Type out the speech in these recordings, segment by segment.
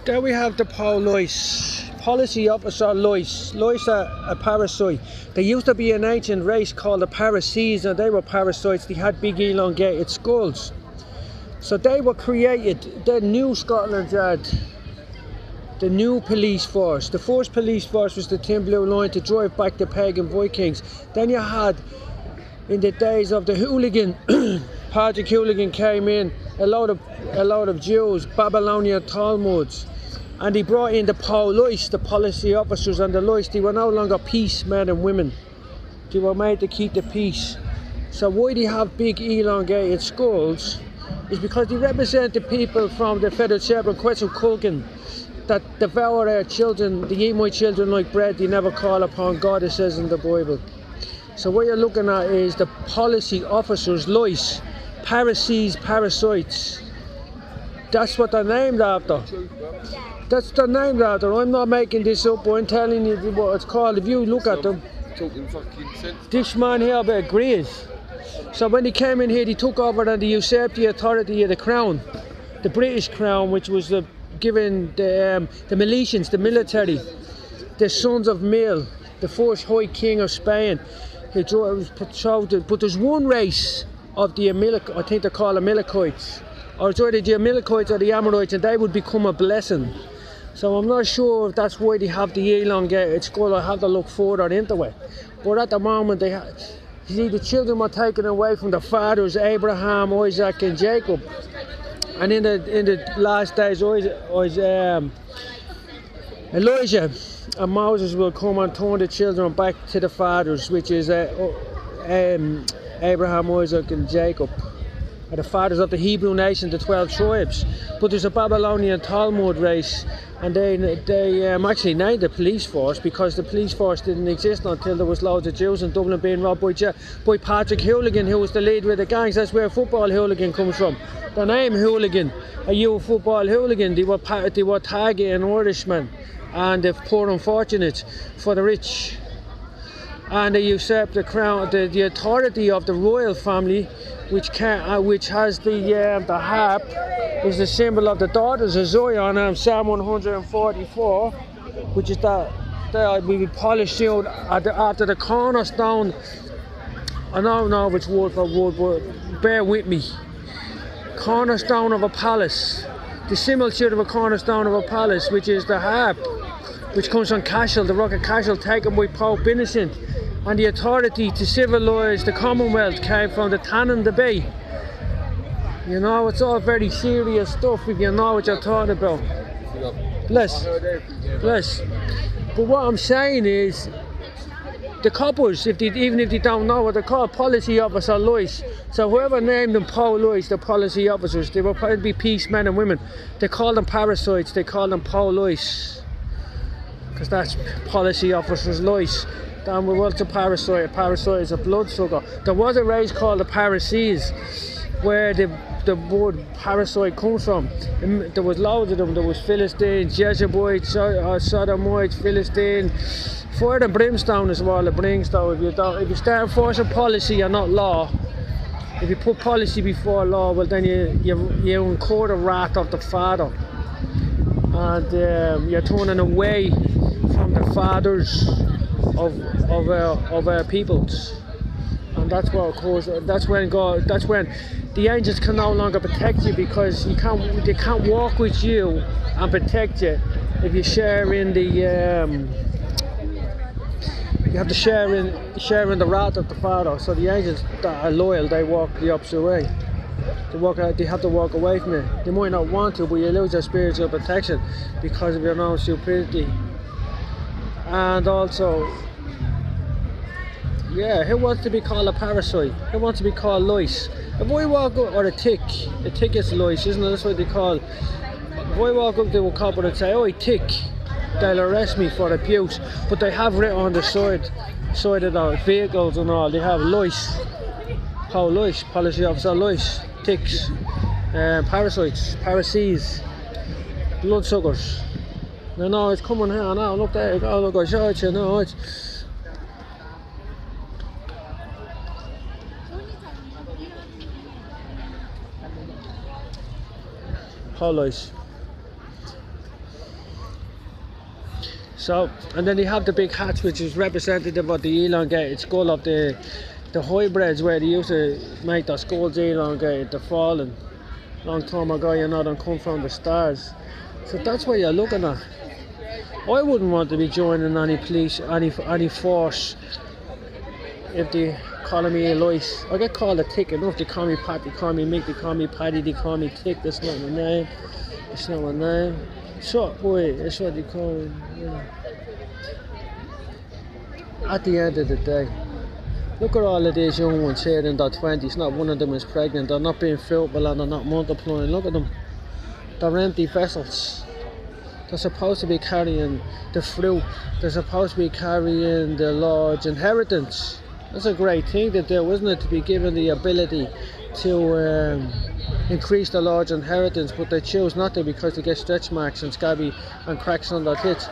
There we have the lice. Policy officer lice. Lice are a parasite. There used to be an ancient race called the parasites, and they were parasites. They had big elongated skulls. So they were created, the new Scotland Yard, the new police force. The first police force was the Thin Blue Line to drive back the pagan Vikings. Then you had, in the days of the hooligan, Patrick Hooligan came in, a lot of Jews, Babylonian Talmuds, and he brought in the police, the policy officers, and the lice. They were no longer peace men and women. They were made to keep the peace. So why they have big elongated skulls is because they represent the people from the Federal Chamber, Quetzal Culkin, that devour their children. They eat my children like bread. They never call upon God, it says in the Bible. So what you're looking at is the policy officers, lice, parasites. That's what they're named after. That's what they're named after. I'm not making this up. I'm telling you what it's called. If you look at them, this man here agrees. So when they came in here, they took over and they usurped the authority of the crown, the British crown, which was given the militias, the military, the sons of Mil, the first High King of Spain. But there's one race of the Amalekites, I think they're called Amalekites, or it's either the Amalekites or the Amorites, and they would become a blessing. So I'm not sure if that's why they have the elongated skull. I have to look further into it. But at the moment, you see, the children were taken away from the fathers, Abraham, Isaac, and Jacob. And in the last days, Elijah and Moses will come and turn the children back to the fathers, which is Abraham, Isaac, and Jacob, are the fathers of the Hebrew nation, the 12 tribes. But there's a Babylonian Talmud race, and they actually named the police force because the police force didn't exist until there was loads of Jews in Dublin being robbed by Patrick Hooligan, who was the leader of the gangs. That's where football hooligan comes from. The name hooligan, are you a football hooligan? They were targeting Irishmen and the poor unfortunate for the rich. And they usurped the crown, the authority of the royal family, which has the harp, is the symbol of the daughters of Zion, and Psalm 144, which is that we will polish out after the cornerstone. I don't know which word for word, but bear with me. Cornerstone of a palace, the similitude of a cornerstone of a palace, which is the harp, which comes from Cashel, the rock of Cashel, taken by Pope Innocent. And the authority to civilise the Commonwealth came from the Tannin the Bay. You know, it's all very serious stuff if you know what you're talking about. Bless. But what I'm saying is, the coppers, even if they don't know what they're called, policy officer lice. So whoever named them lice, the policy officers, they were probably peace men and women. They call them parasites, they call them lice, because that's policy officers lice. And what's a parasite? A parasite is a bloodsucker. There was a race called the parasites, where the word parasite comes from. There was loads of them. There was Philistines, Jebusites, Sodomites, Philistines. Fire and brimstone is what it brings, though. If you start enforcing policy and not law, if you put policy before law, well then you incur the wrath of the Father, and you're turning away from the fathers of our peoples, and that's what occurs. That's when the angels can no longer protect you, because they can't walk with you and protect you if you share in you have to share in the wrath of the Father. So the angels that are loyal, they walk the opposite way. They have to walk away from it. They might not want to, but you lose your spiritual protection because of your own stupidity. And also, yeah, who wants to be called a parasite? Who wants to be called lice? If I walk up, or a tick is lice, isn't it? That's what they call. If I walk up to a cop and say, "Oh, tick," they'll arrest me for abuse. But they have written on the side of the vehicles and all, they have lice, lice, policy officer lice, ticks, parasites, bloodsuckers. No, it's coming here now. Look there. Oh, look, I showed you. No, it's. Lice. So, and then they have the big hats, which is representative of the elongated skull of the hybrids, where they used to make their skulls elongated, the fallen long time ago, you know, them come from the stars. So that's what you're looking at. I wouldn't want to be joining any police, any force, if they calling me a lice. I get called a tick enough. They call me Pat, they call me Mick, they call me Paddy, they call me Tick. That's not my name. It's not my name. Short boy, that's what they call me. Yeah. At the end of the day, look at all of these young ones here in their 20s. Not one of them is pregnant. They're not being fruitful and they're not multiplying. Look at them. They're empty vessels. They're supposed to be carrying the fruit. They're supposed to be carrying the large inheritance. That's a great thing to do, isn't it? To be given the ability to increase the large inheritance, but they choose not to because they get stretch marks and scabby and cracks on their tits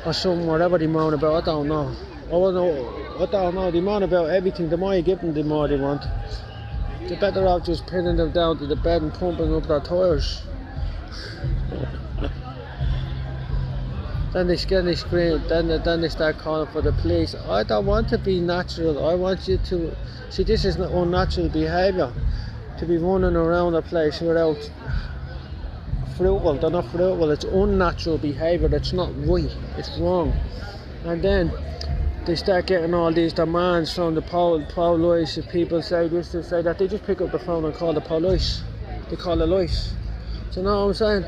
or something, whatever they moan about. I don't know. I don't know. They moan about everything. The more you give them, the more they want. They're better off just pinning them down to the bed and pumping up their tires. Then they scream, then they start calling for the police. I don't want to be natural. I want you to see, this is unnatural behaviour, to be running around a place without fruitful. They're not fruitful. It's unnatural behaviour. That's not right. It's wrong. And then they start getting all these demands from the police. If people say this, they say that, they just pick up the phone and call the police. They call the lice. Do you know what I'm saying?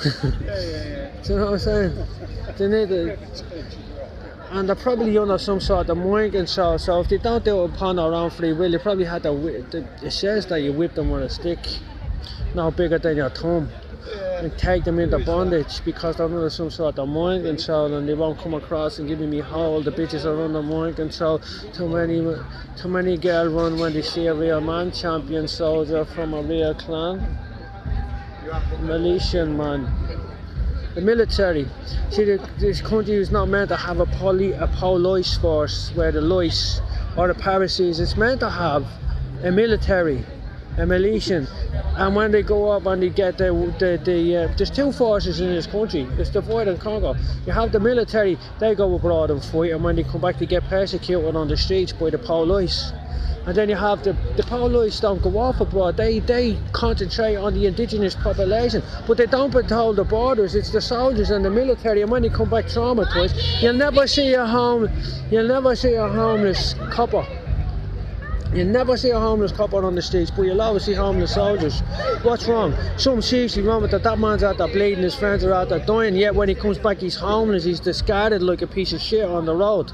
Yeah. Do you know what I'm saying? They need it. And they're probably under some sort of mind control, so if they don't do it upon their own free will, you probably had to it says that you whip them with a stick no bigger than your thumb and take them into bondage because they're under some sort of mind control and they won't come across and give me hold. The bitches are under mind control. Too many girls run when they see a real man, champion soldier from a real clan. Militian man. The military. See, this country is not meant to have a police force where the lice or the parasites. It's meant to have a military, a militia. And when they go up and they get there's two forces in this country. It's divide and conquer. You have the military, they go abroad and fight, and when they come back they get persecuted on the streets by the police. And then you have the police don't go off abroad, they concentrate on the indigenous population, but they don't patrol the borders. It's the soldiers and the military, and when they come back traumatized, you'll never see a homeless copper. You'll never see a homeless copper on the streets, but you'll always see homeless soldiers. What's wrong? Something seriously wrong with that man's out there bleeding, his friends are out there dying, yet when he comes back he's homeless, he's discarded like a piece of shit on the road.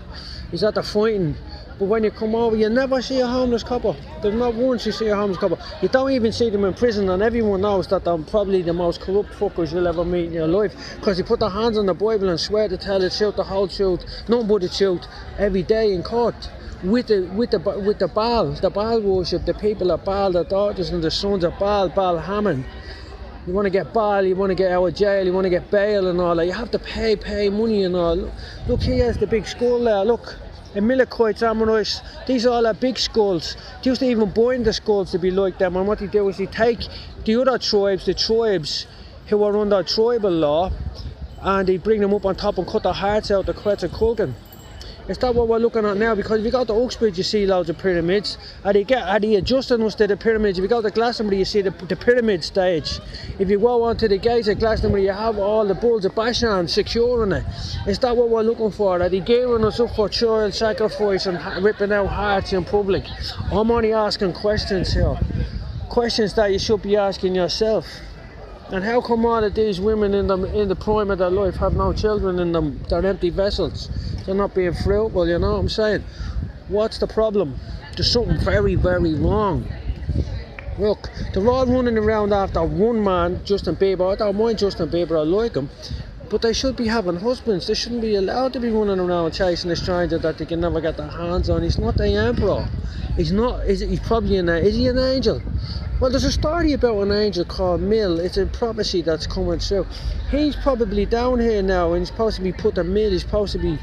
He's out there fighting. But when you come over, you never see a homeless couple. There's not once you see a homeless couple. You don't even see them in prison, and everyone knows that they're probably the most corrupt fuckers you'll ever meet in your life, because they put their hands on the Bible and swear to tell the truth, the whole truth, nothing but the truth, every day in court. With the Baal worship, the people of Baal, the daughters and the sons of Baal Hammon. You want to get Baal, you want to get out of jail, you want to get bail and all that. You have to pay money and all. Look, here's the big skull there, look. Amalekites, Ammonites, these all are big skulls. They used to even bind the skulls to be like them, and what they do is they take the other tribes, the tribes who are under tribal law, and they bring them up on top and cut their hearts out, the Quetzalcoatl. Is that what we're looking at now? Because if you go to Uxbridge, you see loads of pyramids. Are they adjusting us to the pyramids? If you go to Glastonbury, you see the pyramid stage. If you go onto the gates of Glastonbury, you have all the bulls of Bashan securing it. Is that what we're looking for? Are they gearing us up for child sacrifice and ripping out hearts in public? I'm only asking questions here. Questions that you should be asking yourself. And how come all of these women in the prime of their life have no children in them? They're empty vessels. They're not being fruitful, you know what I'm saying? What's the problem? There's something very, very wrong. Look, they're all running around after one man, Justin Bieber. I don't mind Justin Bieber, I like him. But they should be having husbands. They shouldn't be allowed to be running around chasing a stranger that they can never get their hands on. He's not the emperor. He's not, he's probably is he an angel? Well, there's a story about an angel called Mill. It's a prophecy that's coming true. He's probably down here now and he's supposed to be put in Mill. He's supposed to be